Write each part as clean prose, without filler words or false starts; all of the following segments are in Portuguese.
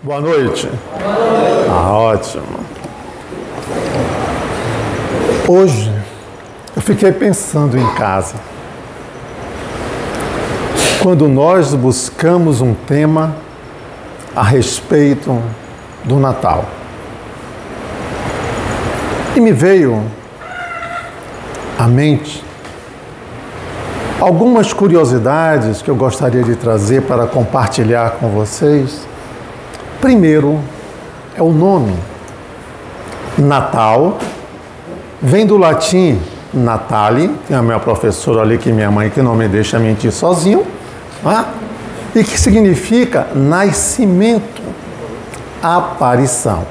Boa noite. Ótimo. Hoje eu fiquei pensando em casa. Quando nós buscamos um tema a respeito do Natal. E me veio à mente algumas curiosidades que eu gostaria de trazer para compartilhar com vocês. Primeiro, é o nome. Natal vem do latim natali, tem a minha professora ali, que minha mãe, que não me deixa mentir sozinho, e que significa nascimento, aparição.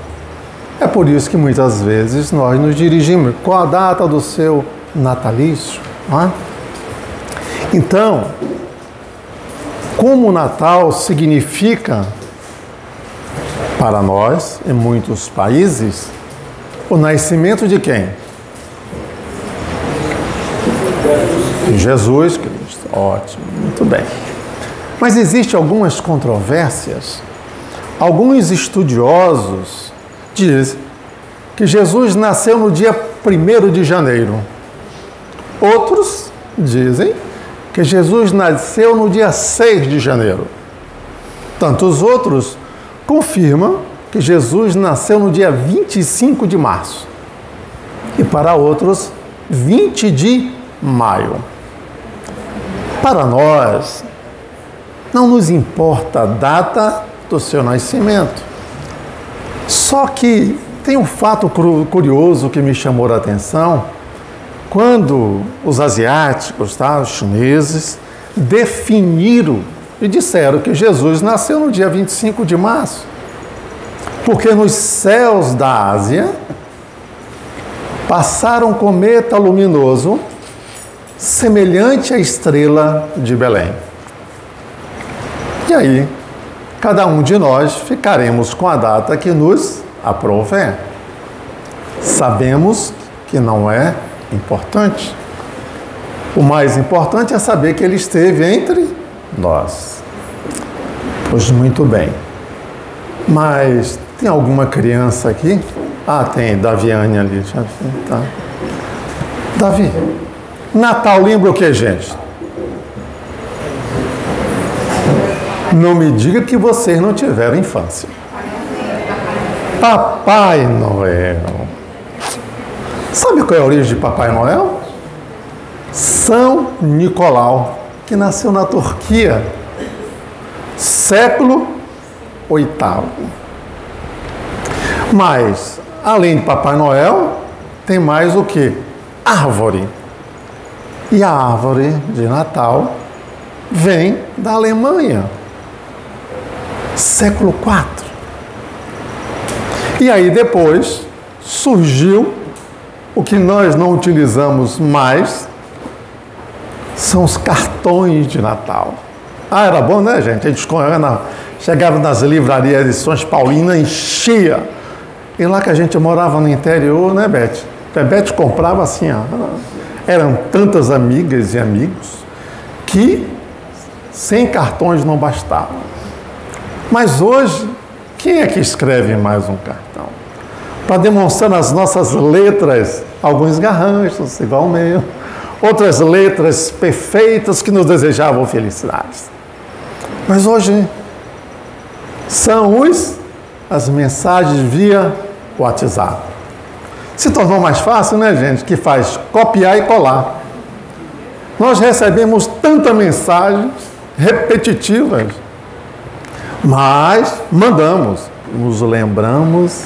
É por isso que muitas vezes nós nos dirigimos. Qual a data do seu natalício? Então, como o Natal significa para nós, em muitos países, o nascimento de quem? De Jesus Cristo. Ótimo, muito bem. Mas existem algumas controvérsias. Alguns estudiosos dizem que Jesus nasceu no dia 1º de janeiro. Outros dizem que Jesus nasceu no dia 6 de janeiro. Tantos outros confirmam que Jesus nasceu no dia 25 de março. E para outros, 20 de maio. Para nós, não nos importa a data do seu nascimento. Só que tem um fato curioso que me chamou a atenção. Quando os asiáticos, os chineses, definiram e disseram que Jesus nasceu no dia 25 de março, porque nos céus da Ásia passara um cometa luminoso semelhante à estrela de Belém. E aí, cada um de nós ficaremos com a data que nos aprouver. Sabemos que não é importante. O mais importante é saber que ele esteve entre nós. Pois muito bem. Mas tem alguma criança aqui? Tem, Daviane ali. Tá. Davi, Natal lembra o que, gente? Não me diga que vocês não tiveram infância. Papai Noel. Sabe qual é a origem de Papai Noel? São Nicolau, que nasceu na Turquia, século VIII. Mas, além de Papai Noel, tem mais o que? Árvore. E a árvore de Natal vem da Alemanha, século IV. E aí depois surgiu o que nós não utilizamos mais, são os cartões de Natal. Era bom, né, gente? A gente chegava nas livrarias Edições Paulina, enchia. E lá que a gente morava no interior, né, Beth? A Beth comprava assim, eram tantas amigas e amigos que 100 cartões não bastavam. Mas hoje, quem é que escreve mais um cartão? Para demonstrar nas nossas letras alguns garranchos, igual o meu, outras letras perfeitas que nos desejavam felicidades. Mas hoje são as mensagens via WhatsApp. Se tornou mais fácil, né, gente? Que faz copiar e colar. Nós recebemos tantas mensagens repetitivas, mas mandamos, nos lembramos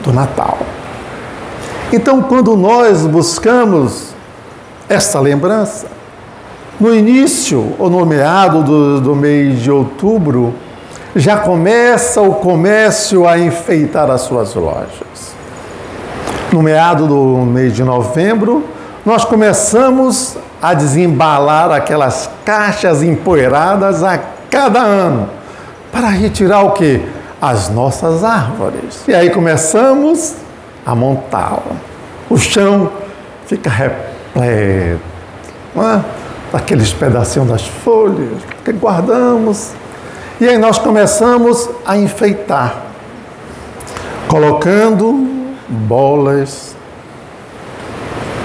do Natal. Então, quando nós buscamos essa lembrança, no início ou no meado do mês de outubro, já começa o comércio a enfeitar as suas lojas. No meado do mês de novembro, nós começamos a desembalar aquelas caixas empoeiradas a cada ano, para retirar o quê? As nossas árvores. E aí começamos a montá-la. O chão fica repleto, daqueles pedacinhos das folhas que guardamos. E aí nós começamos a enfeitar, colocando bolas,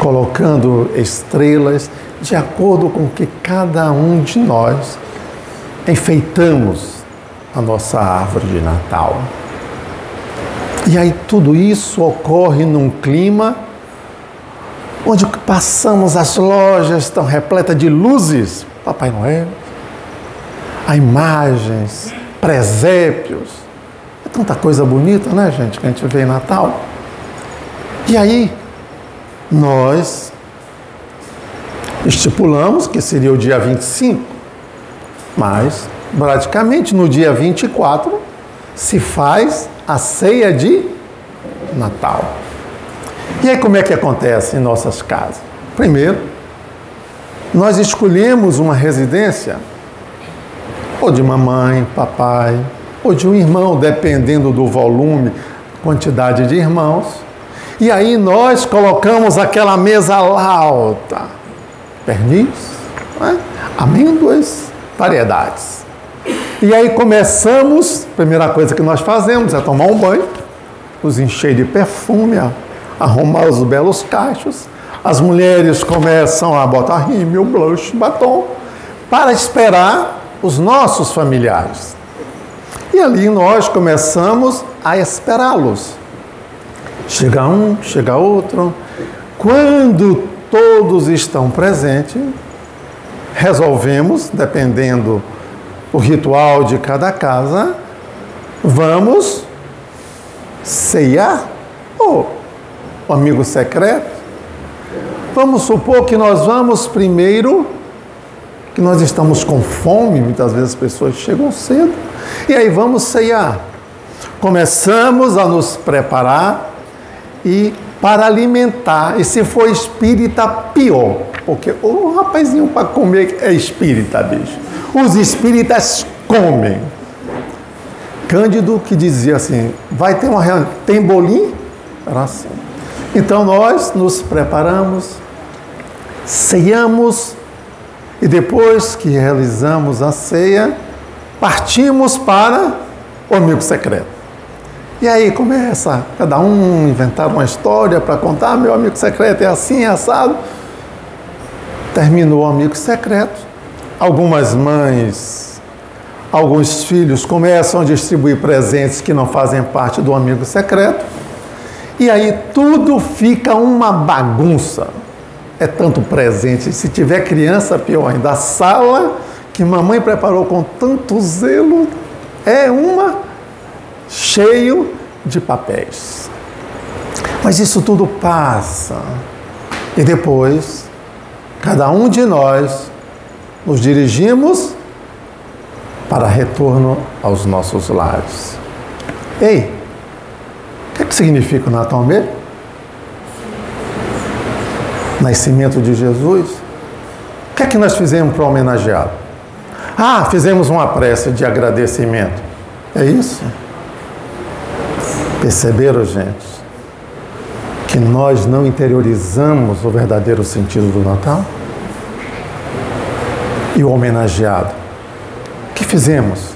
colocando estrelas, de acordo com o que cada um de nós enfeitamos a nossa árvore de Natal. E aí tudo isso ocorre num clima onde passamos, as lojas estão repletas de luzes, Papai Noel, há imagens, presépios, é tanta coisa bonita, né, gente, que a gente vê em Natal. E aí nós estipulamos que seria o dia 25, mas praticamente no dia 24 se faz a ceia de Natal. E aí como é que acontece em nossas casas? Primeiro, nós escolhemos uma residência, ou de mamãe, papai, ou de um irmão, dependendo do volume, quantidade de irmãos. E aí nós colocamos aquela mesa alta, pernis, né? Amêndoas, variedades. E aí começamos, a primeira coisa que nós fazemos é tomar um banho, nos encher de perfume, arrumar os belos cachos. As mulheres começam a botar rímel, blush, batom, para esperar os nossos familiares. E ali nós começamos a esperá-los. Chega um, chega outro. Quando todos estão presentes, resolvemos, dependendo do ritual de cada casa, vamos ceiar, ou o amigo secreto. Vamos supor que nós vamos primeiro, que nós estamos com fome, muitas vezes as pessoas chegam cedo, e aí vamos ceiar. Começamos a nos preparar e para alimentar, e se for espírita, pior, porque o rapazinho para comer é espírita, bicho. Os espíritas comem. Cândido que dizia assim, vai ter uma reunião, tem bolinho? Era assim. Então nós nos preparamos, ceiamos, e depois que realizamos a ceia, partimos para o amigo secreto. E aí começa cada um inventar uma história para contar, meu amigo secreto é assim, é assado. Terminou o amigo secreto, algumas mães, alguns filhos começam a distribuir presentes que não fazem parte do amigo secreto, e aí tudo fica uma bagunça. É tanto presente, se tiver criança, pior ainda. A sala que mamãe preparou com tanto zelo é cheio de papéis. Mas isso tudo passa. E depois, cada um de nós nos dirigimos para retorno aos nossos lares. Ei, o que significa o Natal mesmo? Nascimento de Jesus. O que é que nós fizemos para homenageá-lo? Ah, fizemos uma prece de agradecimento. É isso? Perceberam, gente, que nós não interiorizamos o verdadeiro sentido do Natal? E o homenageado? O que fizemos?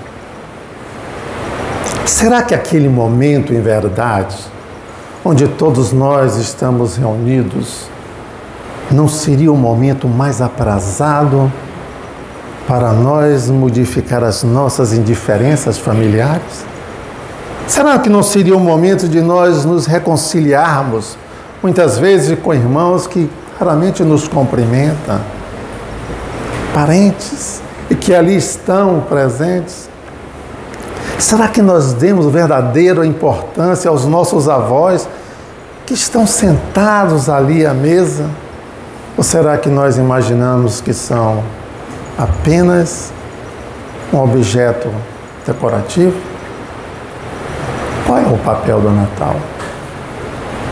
Será que aquele momento, em verdade, onde todos nós estamos reunidos, não seria o momento mais aprazado para nós modificar as nossas indiferenças familiares? Será que não seria o momento de nós nos reconciliarmos, muitas vezes com irmãos que raramente nos cumprimentam, parentes, e que ali estão presentes? Será que nós demos verdadeira importância aos nossos avós que estão sentados ali à mesa? Ou será que nós imaginamos que são apenas um objeto decorativo? Qual é o papel do Natal?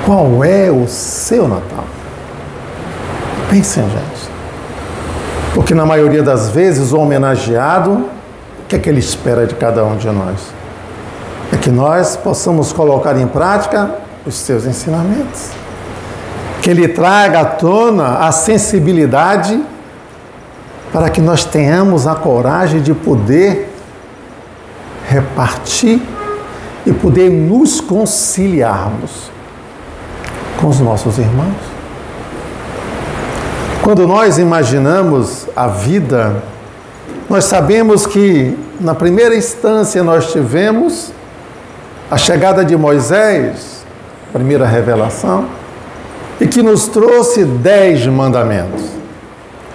Qual é o seu Natal? Pensem, gente. Porque na maioria das vezes o homenageado, o que é que ele espera de cada um de nós? É que nós possamos colocar em prática os seus ensinamentos. Que ele traga à tona a sensibilidade para que nós tenhamos a coragem de poder repartir e poder nos conciliarmos com os nossos irmãos. Quando nós imaginamos a vida, nós sabemos que na primeira instância nós tivemos a chegada de Moisés, primeira revelação, e que nos trouxe 10 mandamentos.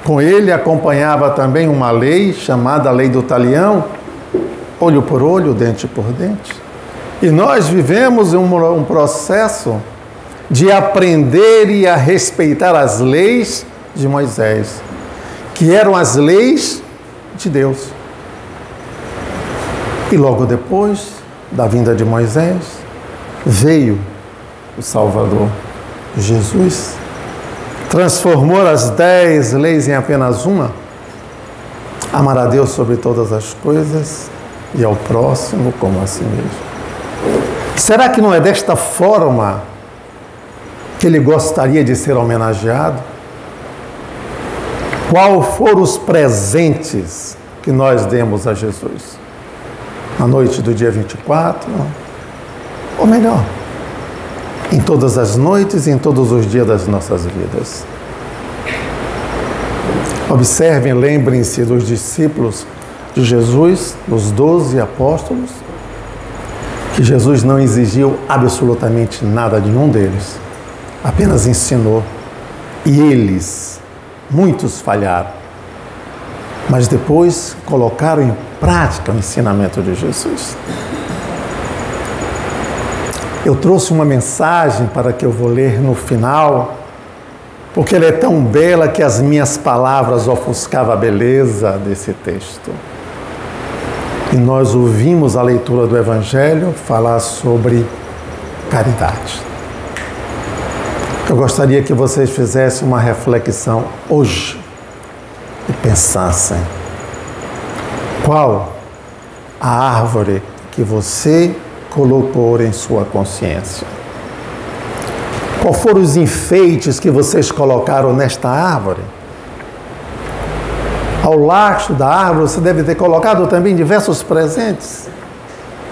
Com ele acompanhava também uma lei chamada Lei do Talião, olho por olho, dente por dente. E nós vivemos um processo de aprender e a respeitar as leis de Moisés, que eram as leis de Deus. E logo depois da vinda de Moisés, veio o Salvador, Jesus, transformou as 10 leis em apenas uma: amar a Deus sobre todas as coisas e ao próximo como a si mesmo. Será que não é desta forma que ele gostaria de ser homenageado? Qual foram os presentes que nós demos a Jesus? Na noite do dia 24? Ou melhor, em todas as noites e em todos os dias das nossas vidas. Observem, lembrem-se dos discípulos de Jesus, dos 12 apóstolos, que Jesus não exigiu absolutamente nada de nenhum deles, apenas ensinou. E eles, muitos falharam, mas depois colocaram em prática o ensinamento de Jesus. Eu trouxe uma mensagem para que eu vou ler no final, porque ela é tão bela que as minhas palavras ofuscavam a beleza desse texto. E nós ouvimos a leitura do Evangelho falar sobre caridade. Eu gostaria que vocês fizessem uma reflexão hoje e pensassem: qual a árvore que você colocou em sua consciência? Qual foram os enfeites que vocês colocaram nesta árvore? Ao lastro da árvore você deve ter colocado também diversos presentes.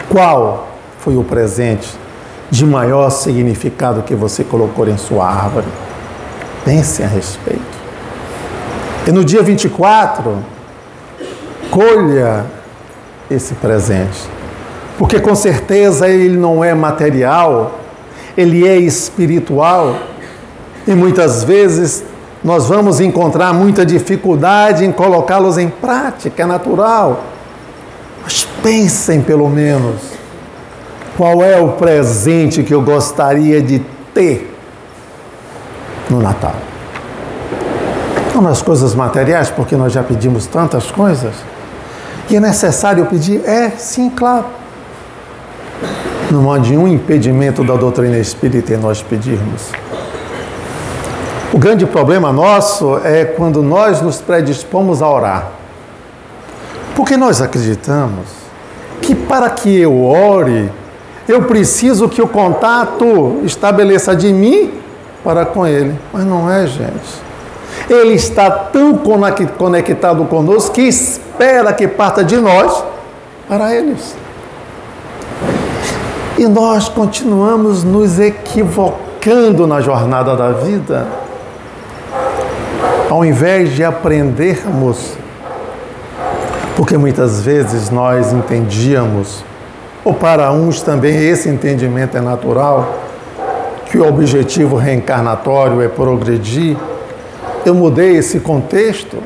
Qual foi o presente de maior significado que você colocou em sua árvore? Pense a respeito. E no dia 24, colha esse presente, porque com certeza ele não é material, ele é espiritual, e muitas vezes nós vamos encontrar muita dificuldade em colocá-los em prática, é natural. Mas pensem pelo menos, qual é o presente que eu gostaria de ter no Natal? Não nas coisas materiais, porque nós já pedimos tantas coisas. E é necessário pedir? É, sim, claro. Não há nenhum impedimento da doutrina espírita em nós pedirmos. O grande problema nosso é quando nós nos predispomos a orar. Porque nós acreditamos que para que eu ore, eu preciso que o contato estabeleça de mim para com ele. Mas não é, gente. Ele está tão conectado conosco que espera que parta de nós para eles. E nós continuamos nos equivocando na jornada da vida, ao invés de aprendermos, porque muitas vezes nós entendíamos, ou para uns também esse entendimento é natural, que o objetivo reencarnatório é progredir. Eu mudei esse contexto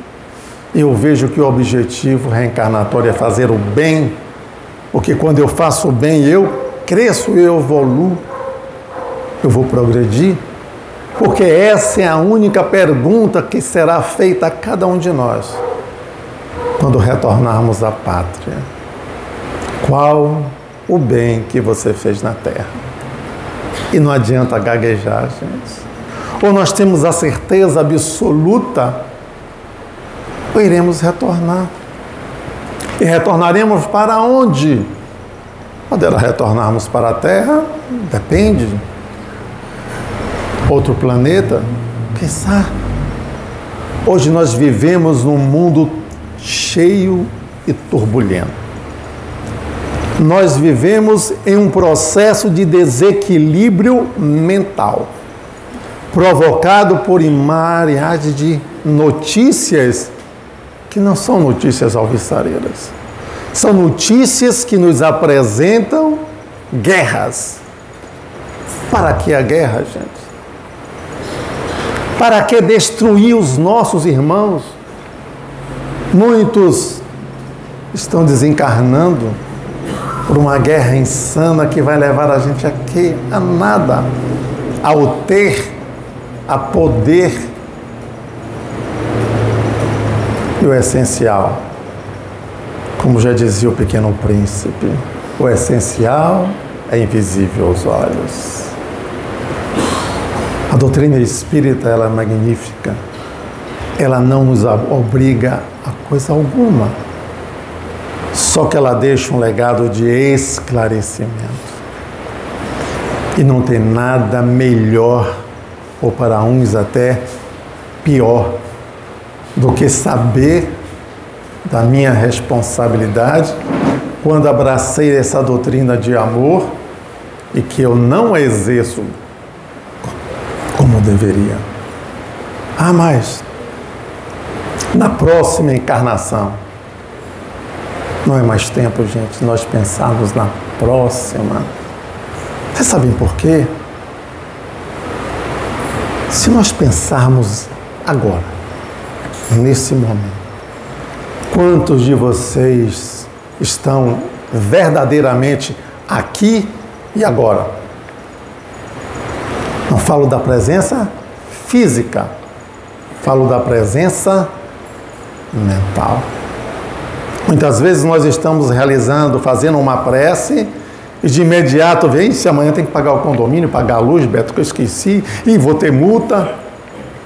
e eu vejo que o objetivo reencarnatório é fazer o bem, porque quando eu faço o bem, eu cresço, eu evoluo, eu vou progredir, porque essa é a única pergunta que será feita a cada um de nós quando retornarmos à pátria. Qual o bem que você fez na terra? E não adianta gaguejar, gente. Ou nós temos a certeza absoluta, ou iremos retornar. E retornaremos para onde? Poderá retornarmos para a Terra? Depende. Outro planeta? Quem sabe? Hoje nós vivemos num mundo cheio e turbulento. nós vivemos em um processo de desequilíbrio mental, provocado por imagens de notícias que não são notícias alvissareiras. São notícias que nos apresentam guerras. Para que a guerra, gente? Para que destruir os nossos irmãos? Muitos estão desencarnando por uma guerra insana que vai levar a gente a quê? A nada. Ao ter, a poder. E o essencial, como já dizia o Pequeno Príncipe, o essencial é invisível aos olhos. A doutrina espírita, ela é magnífica. Ela não nos obriga a coisa alguma. Só que ela deixa um legado de esclarecimento. E não tem nada melhor, ou para uns até pior, do que saber da minha responsabilidade quando abracei essa doutrina de amor e que eu não a exerço como deveria. Ah, mas na próxima encarnação, não é mais tempo, gente, nós pensarmos na próxima. Vocês sabem por quê? Se nós pensarmos agora, nesse momento, quantos de vocês estão verdadeiramente aqui e agora? Não falo da presença física, falo da presença mental. Muitas vezes nós estamos realizando, fazendo uma prece e de imediato vem, se amanhã tem que pagar o condomínio, pagar a luz, Beto, que eu esqueci, e vou ter multa.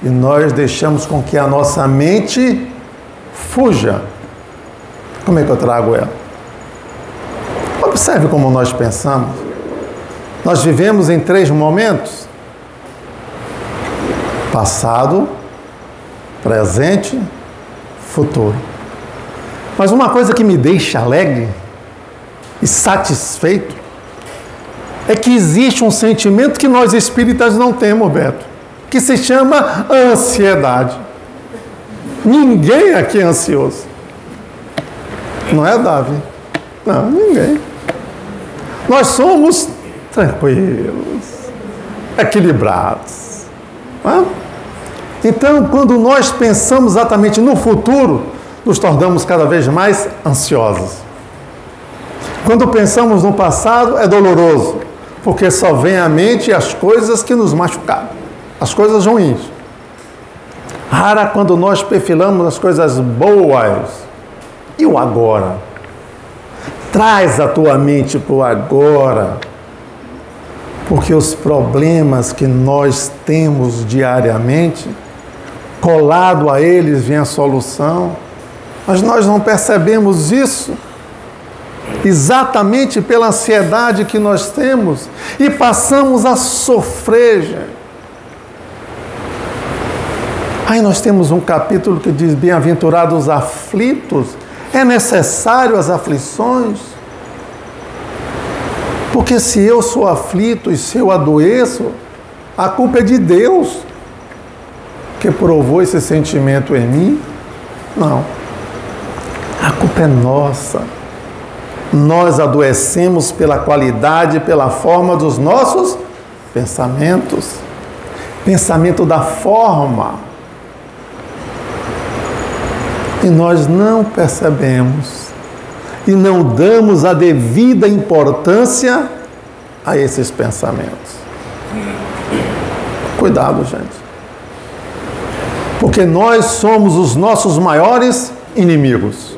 E nós deixamos com que a nossa mente fuja. Como é que eu trago ela? Observe como nós pensamos. Nós vivemos em 3 momentos: passado, presente, futuro. Mas uma coisa que me deixa alegre e satisfeito é que existe um sentimento que nós espíritas não temos, Beto, que se chama ansiedade. Ninguém aqui é ansioso. Não é, Davi? Não, ninguém. Nós somos tranquilos, equilibrados. Não é? Então, quando nós pensamos exatamente no futuro, nos tornamos cada vez mais ansiosos. Quando pensamos no passado, é doloroso, porque só vem à mente as coisas que nos machucaram, as coisas ruins. Rara quando nós perfilamos as coisas boas. E o agora? Traz a tua mente para o agora, porque os problemas que nós temos diariamente, colado a eles vem a solução. Mas nós não percebemos isso exatamente pela ansiedade que nós temos e passamos a sofrer, gente. Aí nós temos um capítulo que diz: bem-aventurados os aflitos. É necessário as aflições? Porque se eu sou aflito e se eu adoeço, a culpa é de Deus que provou esse sentimento em mim? Não. A culpa é nossa. Nós adoecemos pela qualidade, pela forma dos nossos pensamentos. Pensamento da forma. E nós não percebemos e não damos a devida importância a esses pensamentos. Cuidado, gente. Porque nós somos os nossos maiores inimigos,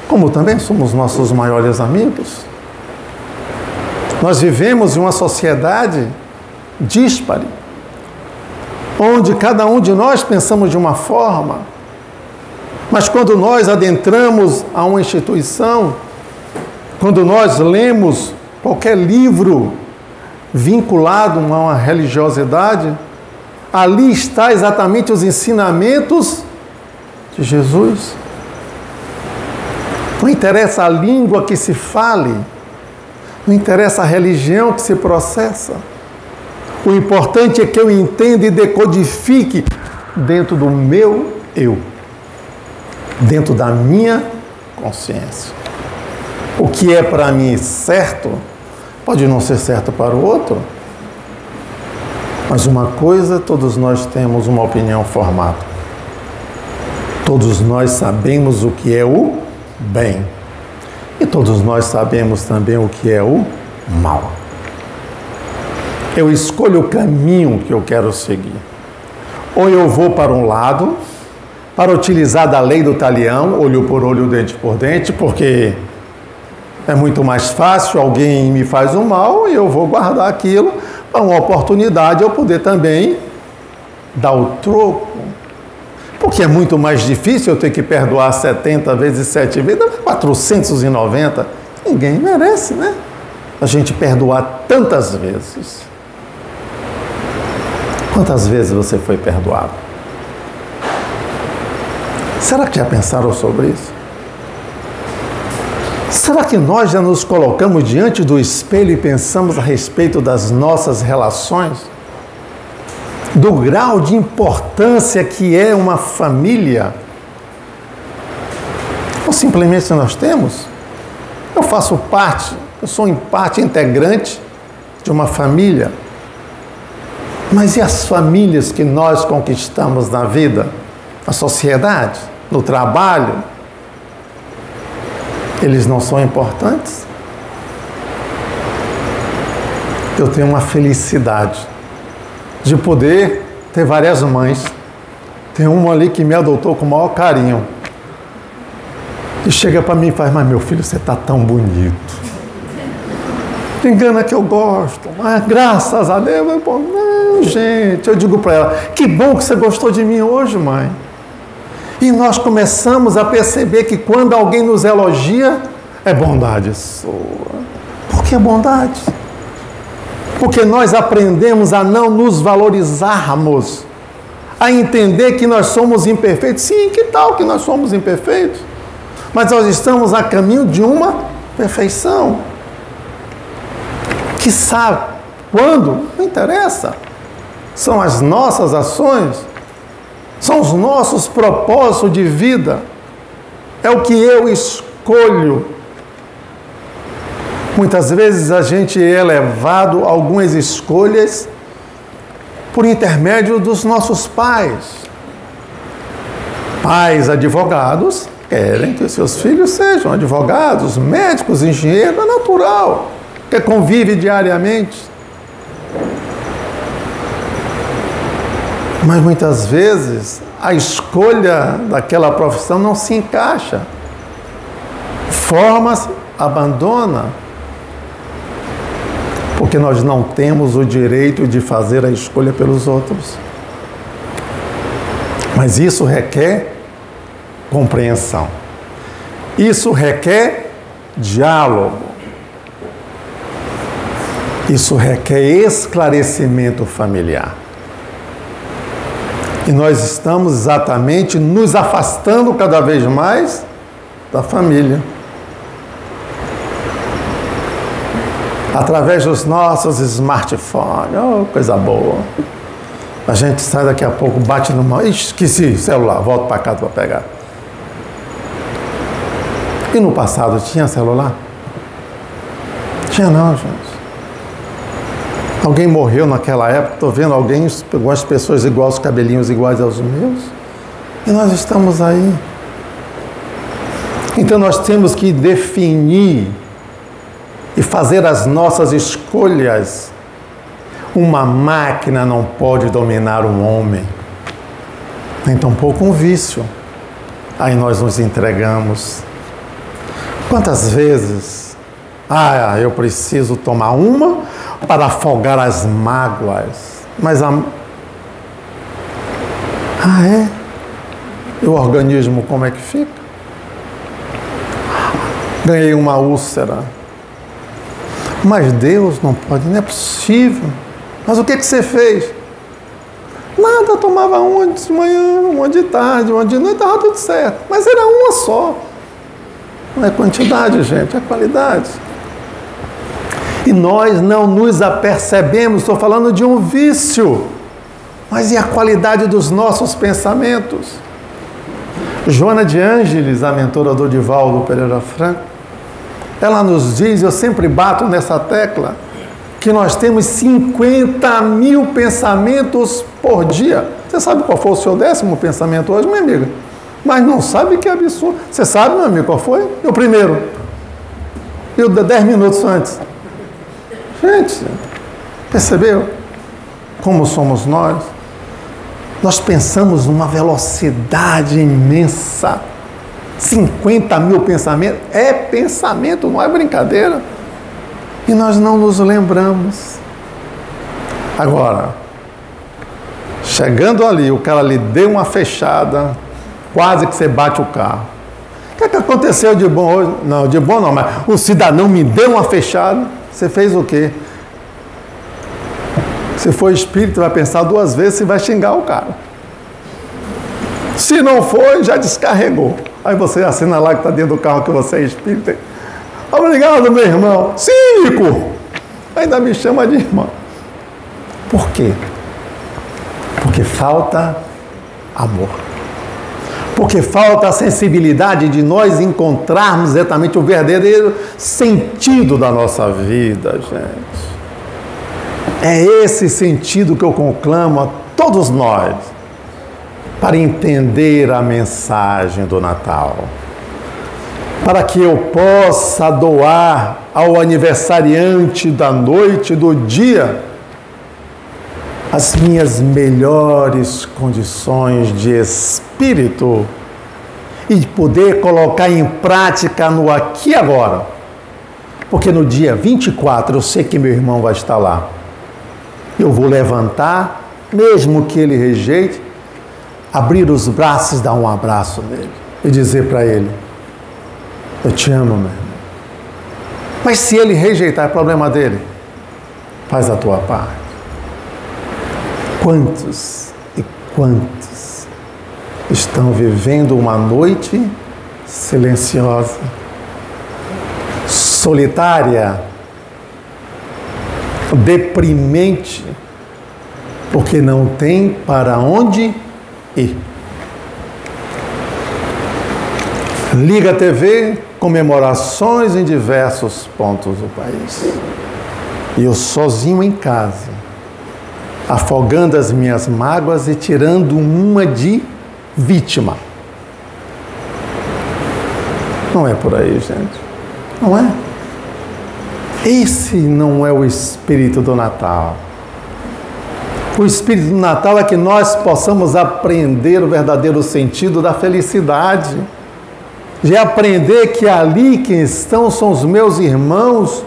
como também somos nossos maiores amigos. Nós vivemos em uma sociedade díspare, onde cada um de nós pensamos de uma forma, mas quando nós adentramos a uma instituição, quando nós lemos qualquer livro vinculado a uma religiosidade, ali está exatamente os ensinamentos de Jesus. Não interessa a língua que se fale, Não interessa a religião que se processa. O importante é que eu entenda e decodifique dentro do meu eu, dentro da minha consciência. O que é para mim certo, pode não ser certo para o outro, mas uma coisa, todos nós temos uma opinião formada. Todos nós sabemos o que é o bem. E todos nós sabemos também o que é o mal. Eu escolho o caminho que eu quero seguir. Ou eu vou para um lado, para utilizar da lei do talião, olho por olho, dente por dente, porque é muito mais fácil, alguém me faz um mal e eu vou guardar aquilo para uma oportunidade eu poder também dar o troco. Porque é muito mais difícil eu ter que perdoar 70 vezes 7 vezes, 490. Ninguém merece, né? A gente perdoar tantas vezes. Quantas vezes você foi perdoado? Será que já pensaram sobre isso? Será que nós já nos colocamos diante do espelho e pensamos a respeito das nossas relações? Do grau de importância que é uma família? Ou simplesmente nós temos? Eu faço parte, eu sou parte integrante de uma família. Mas e as famílias que nós conquistamos na vida? Na sociedade? No trabalho? Eles não são importantes? Eu tenho uma felicidade de poder ter várias mães. Tem uma ali que me adotou com o maior carinho. E chega para mim e faz, mas meu filho, você está tão bonito. Engana que eu gosto. Mas graças a Deus, não, gente. Eu digo para ela, que bom que você gostou de mim hoje, mãe. E nós começamos a perceber que quando alguém nos elogia, é bondade sua. Por que bondade? Porque nós aprendemos a não nos valorizarmos, a entender que nós somos imperfeitos. Sim, que tal que nós somos imperfeitos? Mas nós estamos a caminho de uma perfeição. Que sabe quando? Não interessa. São as nossas ações, são os nossos propósitos de vida. É o que eu escolho. Muitas vezes a gente é levado a algumas escolhas por intermédio dos nossos pais. Pais advogados querem que seus filhos sejam advogados, médicos, engenheiros, é natural, que convive diariamente. Mas muitas vezes a escolha daquela profissão não se encaixa. Forma-se, abandona. Porque nós não temos o direito de fazer a escolha pelos outros. Mas isso requer compreensão. Isso requer diálogo. Isso requer esclarecimento familiar. E nós estamos exatamente nos afastando cada vez mais da família. Através dos nossos smartphones. Oh, coisa boa. A gente sai daqui a pouco, bate no mão. Esqueci, celular, volto para casa para pegar. E no passado tinha celular? Tinha não, gente. Alguém morreu naquela época, estou vendo algumas pessoas iguais, os cabelinhos iguais aos meus. E nós estamos aí. Então nós temos que definir e fazer as nossas escolhas. Uma máquina não pode dominar um homem, nem tampouco um vício. Aí nós nos entregamos. Quantas vezes? Eu preciso tomar uma para afogar as mágoas. Mas E o organismo como é que fica? Ganhei uma úlcera. Mas Deus não pode, não é possível. Mas o que você fez? Nada, eu tomava uma de manhã, uma de tarde, uma de noite, estava tudo certo. Mas era uma só. Não é quantidade, gente, é qualidade. E nós não nos apercebemos, estou falando de um vício, mas e a qualidade dos nossos pensamentos? Joana de Ângeles, a mentora do Divaldo Pereira Franco, ela nos diz, eu sempre bato nessa tecla, que nós temos 50 mil pensamentos por dia. Você sabe qual foi o seu 10º pensamento hoje, minha amiga? Mas não sabe que absurdo. Você sabe, meu amigo, qual foi? E o primeiro? E o 10 minutos antes? Gente, percebeu como somos nós? Nós pensamos numa velocidade imensa. 50 mil pensamentos. É pensamento, não é brincadeira. E nós não nos lembramos. Agora, chegando ali, o cara lhe deu uma fechada, quase que você bate o carro. O que aconteceu de bom hoje? Não, de bom não, mas o cidadão me deu uma fechada. Você fez o quê? Se for espírito, vai pensar 2 vezes se vai xingar o cara. Se não for, já descarregou. Aí você assina lá que está dentro do carro que você é espírita. Obrigado, meu irmão. Cínico! Ainda me chama de irmão. Por quê? Porque falta amor. Porque falta a sensibilidade de nós encontrarmos exatamente o verdadeiro sentido da nossa vida, gente. É esse sentido que eu conclamo a todos nós para entender a mensagem do Natal. Para que eu possa doar ao aniversariante da noite, do dia, as minhas melhores condições de espírito e poder colocar em prática no aqui e agora. Porque no dia 24 eu sei que meu irmão vai estar lá. Eu vou levantar, mesmo que ele rejeite, abrir os braços, dar um abraço nele e dizer para ele: eu te amo, meu irmão. Mas se ele rejeitar, é problema dele. Faz a tua parte. Quantos e quantos estão vivendo uma noite silenciosa, solitária, deprimente, porque não tem para onde ir. Liga a TV, comemorações em diversos pontos do país. E eu sozinho em casa, afogando as minhas mágoas e tirando uma de vítima. Não é por aí, gente. Não é? Esse não é o espírito do Natal. O espírito do Natal é que nós possamos aprender o verdadeiro sentido da felicidade. De aprender que ali quem estão são os meus irmãos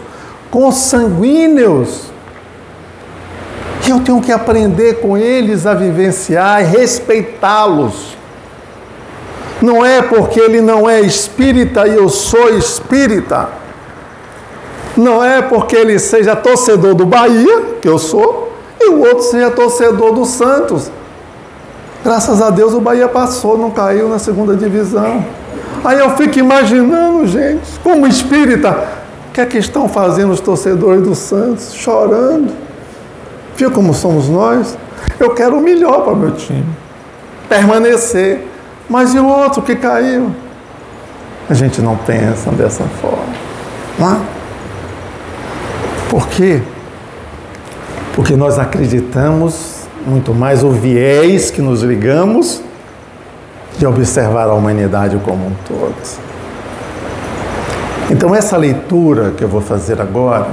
consanguíneos. E eu tenho que aprender com eles a vivenciar e respeitá-los. Não é porque ele não é espírita e eu sou espírita. Não é porque ele seja torcedor do Bahia, que eu sou, e o outro seja torcedor do Santos. Graças a Deus o Bahia passou, não caiu na 2ª divisão. Aí eu fico imaginando, gente, como espírita, o que é que estão fazendo os torcedores do Santos? Chorando. Viu como somos nós? Eu quero o melhor para o meu time. Permanecer. Mas e o outro que caiu? A gente não pensa dessa forma. Não é? Por quê? Porque nós acreditamos muito mais o viés que nos ligamos de observar a humanidade como um todo. Então, essa leitura que eu vou fazer agora,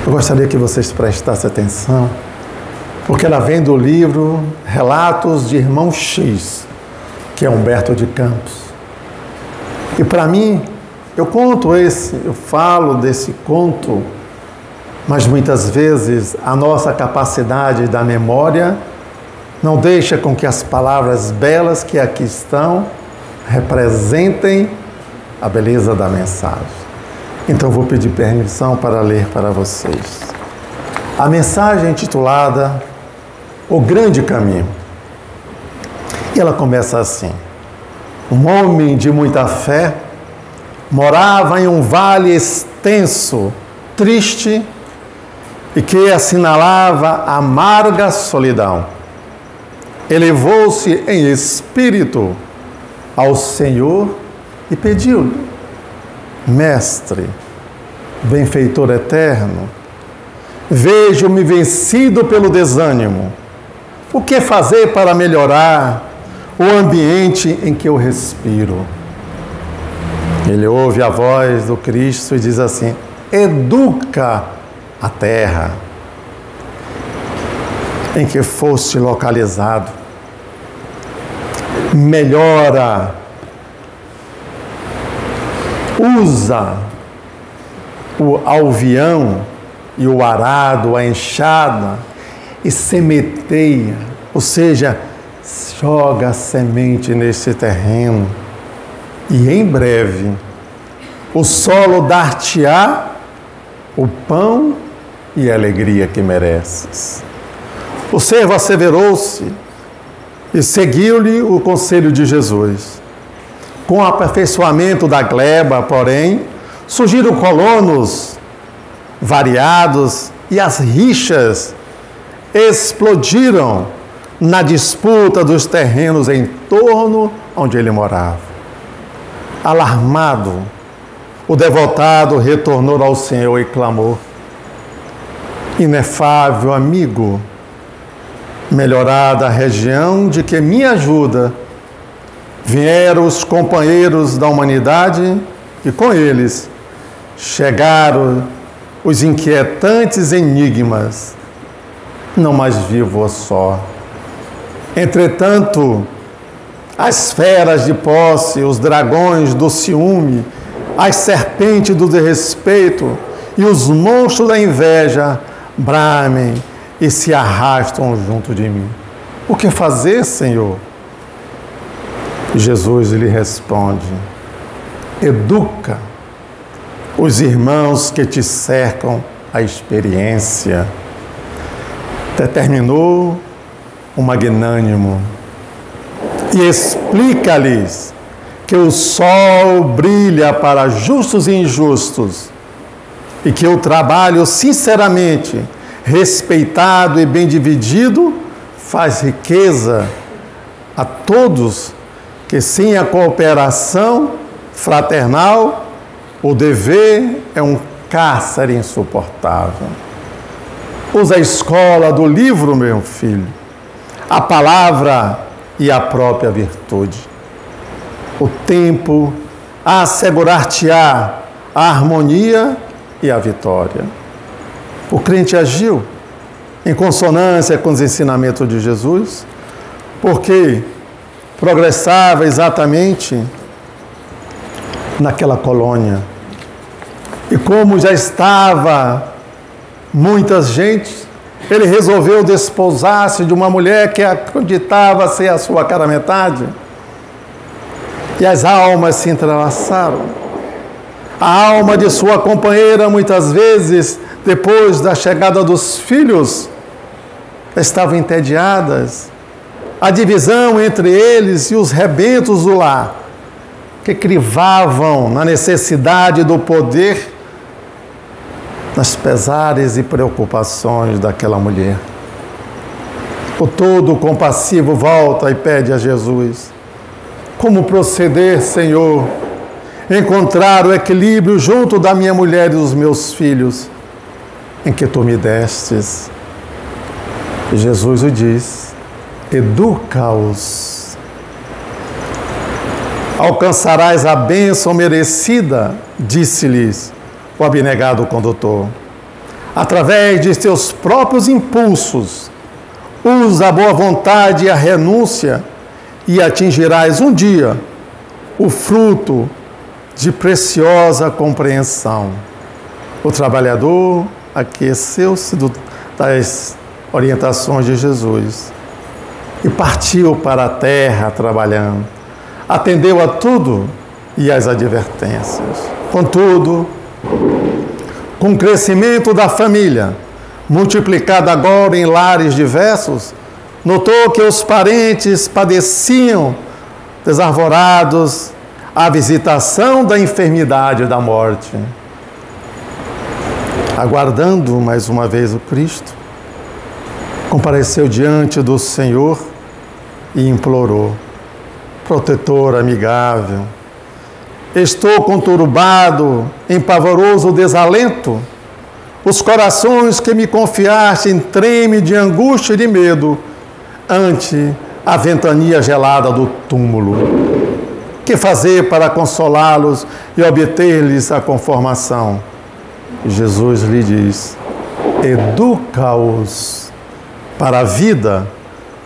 eu gostaria que vocês prestassem atenção, porque ela vem do livro Relatos de Irmão X, que é Humberto de Campos. E para mim, eu falo desse conto, mas muitas vezes a nossa capacidade da memória não deixa com que as palavras belas que aqui estão representem a beleza da mensagem. Então vou pedir permissão para ler para vocês. A mensagem é intitulada O Grande Caminho. E ela começa assim: um homem de muita fé morava em um vale extenso triste e que assinalava a amarga solidão. Elevou-se em espírito ao Senhor e pediu-lhe: Mestre, benfeitor eterno, vejo-me vencido pelo desânimo. O que fazer para melhorar o ambiente em que eu respiro? Ele ouve a voz do Cristo e diz assim: educa a terra em que foste localizado. Melhora, usa o alvião e o arado, a enxada, e semeteia, ou seja, joga a semente nesse terreno, e em breve o solo dar-te-á o pão e a alegria que mereces. O servo asseverou-se e seguiu-lhe o conselho de Jesus. Com o aperfeiçoamento da gleba, porém, surgiram colonos variados e as rixas explodiram na disputa dos terrenos em torno onde ele morava. Alarmado, o devotado retornou ao Senhor e clamou: Inefável amigo, melhorada a região de que me ajuda, vieram os companheiros da humanidade e com eles chegaram os inquietantes enigmas. Não mais vivo só. Entretanto, as feras de posse, os dragões do ciúme, as serpentes do desrespeito e os monstros da inveja bramem e se arrastam junto de mim. O que fazer, Senhor? Jesus lhe responde: educa os irmãos que te cercam a experiência. Determinou o magnânimo e explica-lhes que o sol brilha para justos e injustos e que o trabalho sinceramente respeitado e bem dividido faz riqueza a todos, que sem a cooperação fraternal o dever é um cárcere insuportável. Usa a escola do livro, meu filho, a palavra e a própria virtude. O tempo a assegurar-te-á a harmonia e a vitória. O crente agiu em consonância com os ensinamentos de Jesus, porque progressava exatamente naquela colônia. E como já estava muita gente, ele resolveu desposar-se de uma mulher que acreditava ser a sua cara metade. E as almas se entrelaçaram. A alma de sua companheira, muitas vezes, depois da chegada dos filhos, estavam entediadas. A divisão entre eles e os rebentos do lar, que crivavam na necessidade do poder, nas pesares e preocupações daquela mulher. O todo compassivo volta e pede a Jesus: como proceder, Senhor? Encontrar o equilíbrio junto da minha mulher e dos meus filhos, em que tu me destes. E Jesus o diz: educa-os. Alcançarás a bênção merecida, disse-lhes o abnegado condutor. Através de teus próprios impulsos, usa a boa vontade e a renúncia e atingirás um dia o fruto de preciosa compreensão. O trabalhador aqueceu-se das orientações de Jesus e partiu para a terra trabalhando. Atendeu a tudo e às advertências. Contudo, com o crescimento da família, multiplicado agora em lares diversos, notou que os parentes padeciam, desarvorados, a visitação da enfermidade e da morte. aguardando mais uma vez o Cristo, compareceu diante do Senhor e implorou: protetor amigável, estou conturbado em pavoroso desalento, os corações que me confiaste tremem de angústia e de medo ante a ventania gelada do túmulo. Que fazer para consolá-los e obter-lhes a conformação? Jesus lhe diz: educa-os para a vida,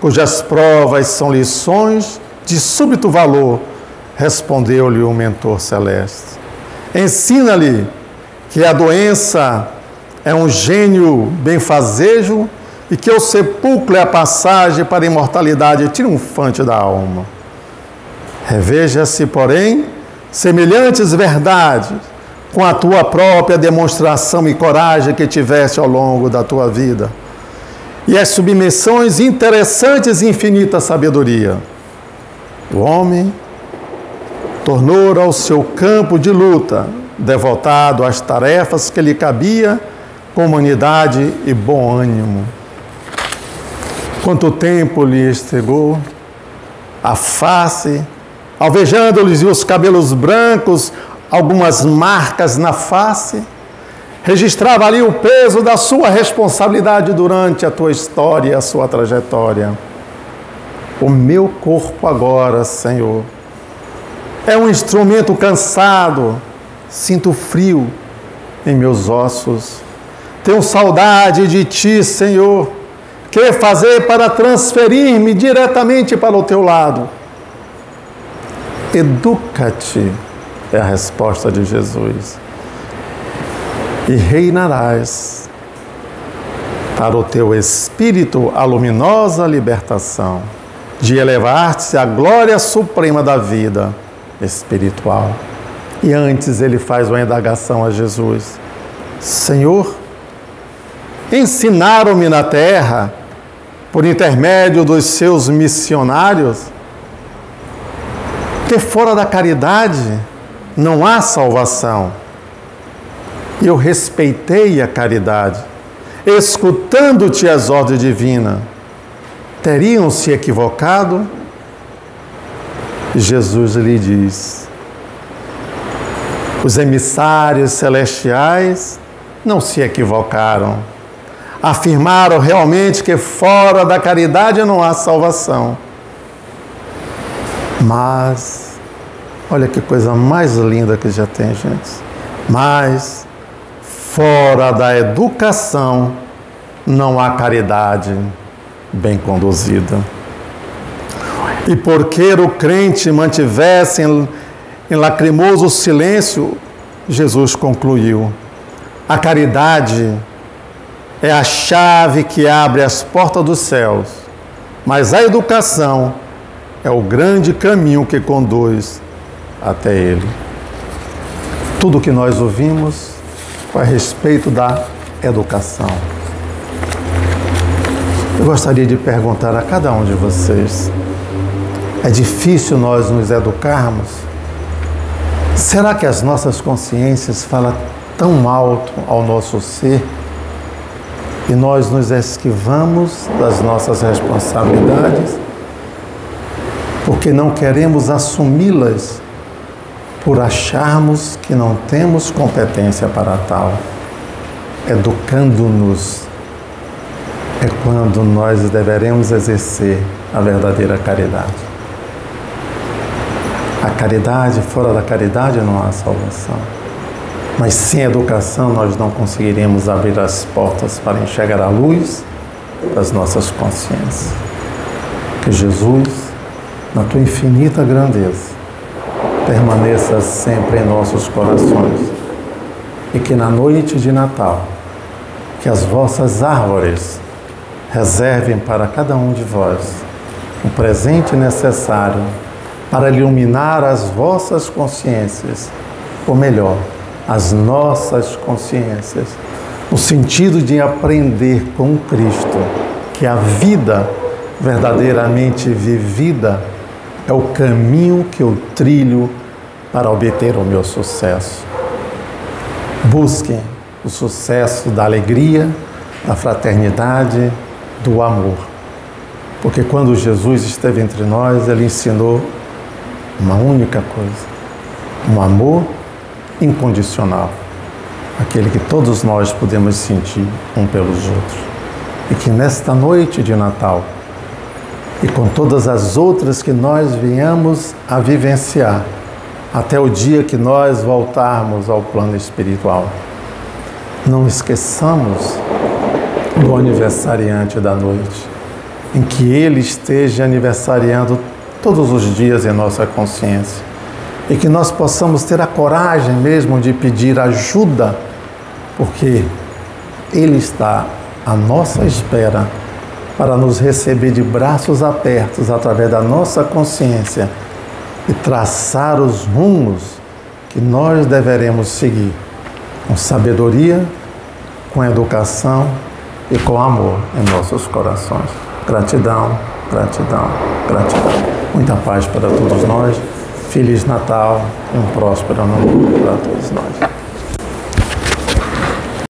cujas provas são lições de súbito valor, respondeu-lhe o mentor celeste. Ensina-lhe que a doença é um gênio benfazejo e que o sepulcro é a passagem para a imortalidade triunfante da alma. Reveja-se, porém, semelhantes verdades com a tua própria demonstração e coragem que tiveste ao longo da tua vida, e as submissões interessantes e infinita sabedoria. O homem tornou ao seu campo de luta, devotado às tarefas que lhe cabia, com humanidade e bom ânimo. Quanto tempo lhe estregou a face, alvejando-lhes os cabelos brancos, algumas marcas na face, registrava ali o peso da sua responsabilidade durante a tua história e a sua trajetória. O meu corpo agora, Senhor, é um instrumento cansado, sinto frio em meus ossos, tenho saudade de Ti, Senhor. Que fazer para transferir-me diretamente para o Teu lado? Educa-te, é a resposta de Jesus, e reinarás para o teu espírito a luminosa libertação, de elevar-te à glória suprema da vida espiritual. E antes ele faz uma indagação a Jesus: Senhor, ensinaram-me na terra, por intermédio dos seus missionários, que fora da caridade não há salvação. E eu respeitei a caridade, escutando-te as ordens divinas. Teriam se equivocado? Jesus lhe diz: os emissários celestiais não se equivocaram. Afirmaram realmente que fora da caridade não há salvação. Mas, olha que coisa mais linda que já tem, gente. Mas, fora da educação, não há caridade bem conduzida. E porque o crente mantivesse em lacrimoso silêncio, Jesus concluiu: a caridade é a chave que abre as portas dos céus, mas a educação é o grande caminho que conduz até ele. Tudo que nós ouvimos foi a respeito da educação. Eu gostaria de perguntar a cada um de vocês: é difícil nós nos educarmos? Será que as nossas consciências falam tão alto ao nosso ser e nós nos esquivamos das nossas responsabilidades porque não queremos assumi-las por acharmos que não temos competência para tal? Educando-nos é quando nós deveremos exercer a verdadeira caridade. A caridade, fora da caridade não há salvação. Mas sem educação nós não conseguiremos abrir as portas para enxergar a luz das nossas consciências. Que Jesus, na tua infinita grandeza, permaneça sempre em nossos corações. E que na noite de Natal, que as vossas árvores reservem para cada um de vós um presente necessário para iluminar as vossas consciências, ou melhor, as nossas consciências, no sentido de aprender com Cristo que a vida verdadeiramente vivida é o caminho que eu trilho para obter o meu sucesso. Busquem do sucesso, da alegria, da fraternidade, do amor. Porque quando Jesus esteve entre nós, Ele ensinou uma única coisa: um amor incondicional, aquele que todos nós podemos sentir um pelos outros. E que nesta noite de Natal, e com todas as outras que nós venhamos a vivenciar, até o dia que nós voltarmos ao plano espiritual, não esqueçamos do aniversariante da noite, em que ele esteja aniversariando todos os dias em nossa consciência, e que nós possamos ter a coragem mesmo de pedir ajuda, porque ele está à nossa espera para nos receber de braços abertos através da nossa consciência e traçar os rumos que nós deveremos seguir com sabedoria, com educação e com amor em nossos corações. Gratidão, gratidão, gratidão. Muita paz para todos nós. Feliz Natal e um próspero ano novo para todos nós.